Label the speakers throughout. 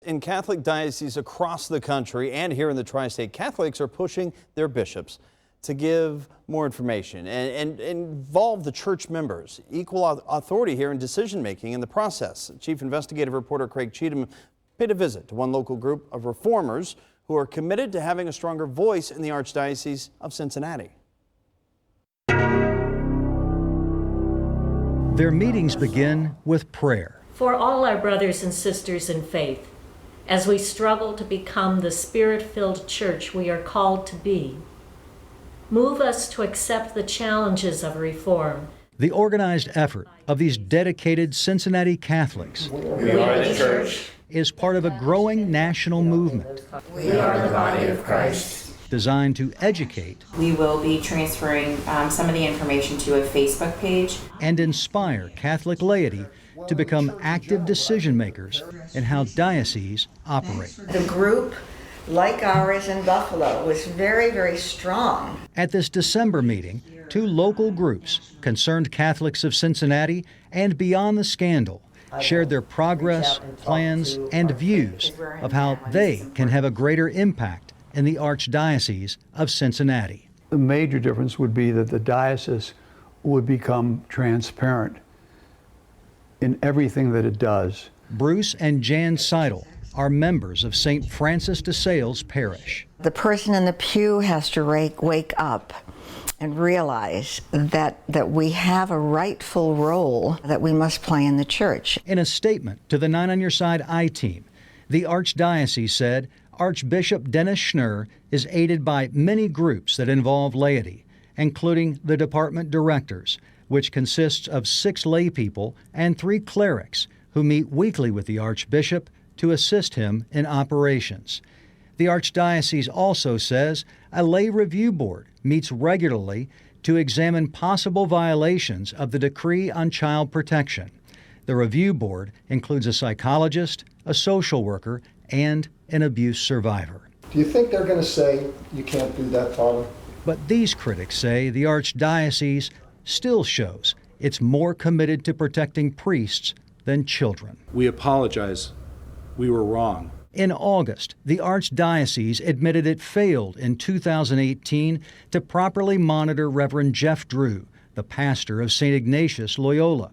Speaker 1: In Catholic dioceses across the country and here in the tri-state, Catholics are pushing their bishops to give more information and involve the church members. Equal authority here in decision-making in the process. Chief investigative reporter Craig Cheatham paid a visit to one local group of reformers who are committed to having a stronger voice in the Archdiocese of Cincinnati.
Speaker 2: Their meetings begin with prayer.
Speaker 3: For all our brothers and sisters in faith, as we struggle to become the Spirit-filled church we are called to be, move us to accept the challenges of reform.
Speaker 2: The organized effort of these dedicated Cincinnati Catholics
Speaker 4: We are the church.
Speaker 2: is part of a growing national movement
Speaker 4: We are the body of Christ.
Speaker 2: designed to educate
Speaker 5: We will be transferring some of the information to a Facebook page.
Speaker 2: and inspire Catholic laity to become active decision makers in how dioceses operate.
Speaker 6: The group, like ours in Buffalo, was very, very strong.
Speaker 2: At this December meeting, two local groups, Concerned Catholics of Cincinnati and Beyond the Scandal, shared their progress, plans, and views of how they can have a greater impact in the Archdiocese of Cincinnati.
Speaker 7: The major difference would be that the diocese would become transparent in everything that it does.
Speaker 2: Bruce and Jan Seidel are members of St. Francis de Sales Parish.
Speaker 6: The person in the pew has to wake up and realize that we have a rightful role that we must play in the church.
Speaker 2: In a statement to the 9 on Your Side I-Team, the Archdiocese said Archbishop Dennis Schnurr is aided by many groups that involve laity, including the department directors, which consists of 6 lay people and 3 clerics who meet weekly with the Archbishop to assist him in operations. The Archdiocese also says a lay review board meets regularly to examine possible violations of the decree on child protection. The review board includes a psychologist, a social worker, and an abuse survivor.
Speaker 8: Do you think they're going to say you can't do that, Father?
Speaker 2: But these critics say the Archdiocese still shows it's more committed to protecting priests than children.
Speaker 9: We apologize. We were wrong.
Speaker 2: In August, the Archdiocese admitted it failed in 2018 to properly monitor Reverend Jeff Drew, the pastor of St. Ignatius Loyola.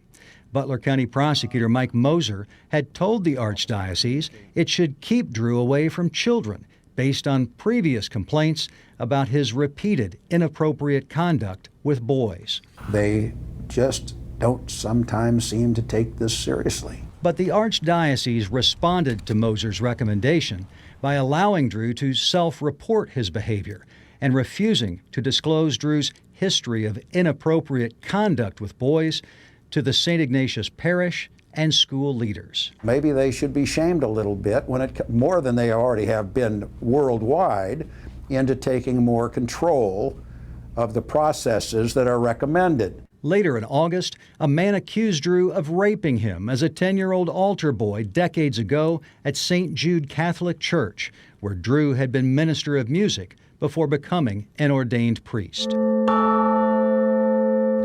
Speaker 2: Butler County Prosecutor Mike Moser had told the Archdiocese it should keep Drew away from children based on previous complaints about his repeated inappropriate conduct with boys.
Speaker 10: They just don't sometimes seem to take this seriously.
Speaker 2: But the Archdiocese responded to Moser's recommendation by allowing Drew to self-report his behavior and refusing to disclose Drew's history of inappropriate conduct with boys to the St. Ignatius Parish and school leaders.
Speaker 10: Maybe they should be shamed a little bit, when it more than they already have been worldwide, into taking more control of the processes that are recommended.
Speaker 2: Later in August, a man accused Drew of raping him as a 10-year-old altar boy decades ago at St. Jude Catholic Church, where Drew had been minister of music before becoming an ordained priest.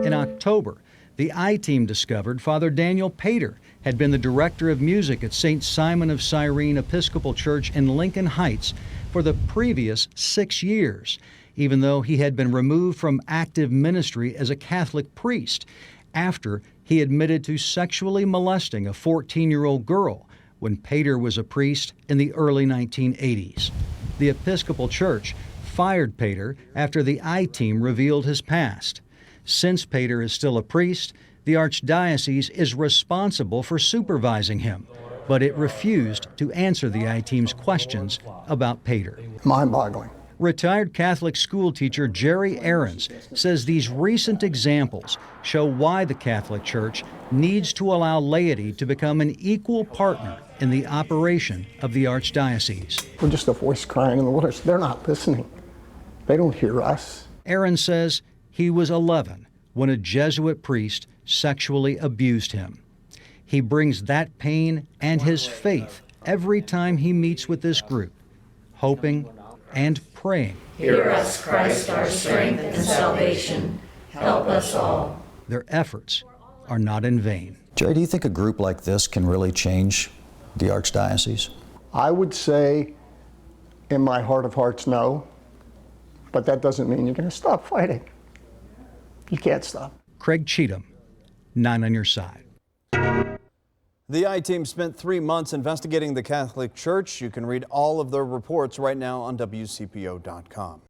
Speaker 2: In October, the I-Team discovered Father Daniel Pater had been the director of music at St. Simon of Cyrene Episcopal Church in Lincoln Heights for the previous 6 years, even though he had been removed from active ministry as a Catholic priest after he admitted to sexually molesting a 14-year-old girl when Pater was a priest in the early 1980s. The Episcopal Church fired Pater after the I-Team revealed his past. Since Pater is still a priest, the Archdiocese is responsible for supervising him, but it refused to answer the I-Team's questions about Pater.
Speaker 8: Mind-boggling.
Speaker 2: Retired Catholic school teacher Jerry Ahrens says these recent examples show why the Catholic Church needs to allow laity to become an equal partner in the operation of the Archdiocese.
Speaker 8: We're just a voice crying in the wilderness. They're not listening. They don't hear us.
Speaker 2: Ahrens says he was 11 when a Jesuit priest sexually abused him. He brings that pain and his faith every time he meets with this group, hoping and praying.
Speaker 3: Hear us, Christ, our strength and salvation. Help us all.
Speaker 2: Their efforts are not in vain.
Speaker 11: Jerry, do you think a group like this can really change the Archdiocese?
Speaker 8: I would say in my heart of hearts, no. But that doesn't mean you're going to stop fighting. You can't stop.
Speaker 2: Craig Cheatham, 9 on your side.
Speaker 1: The I-Team spent 3 months investigating the Catholic Church. You can read all of their reports right now on WCPO.com.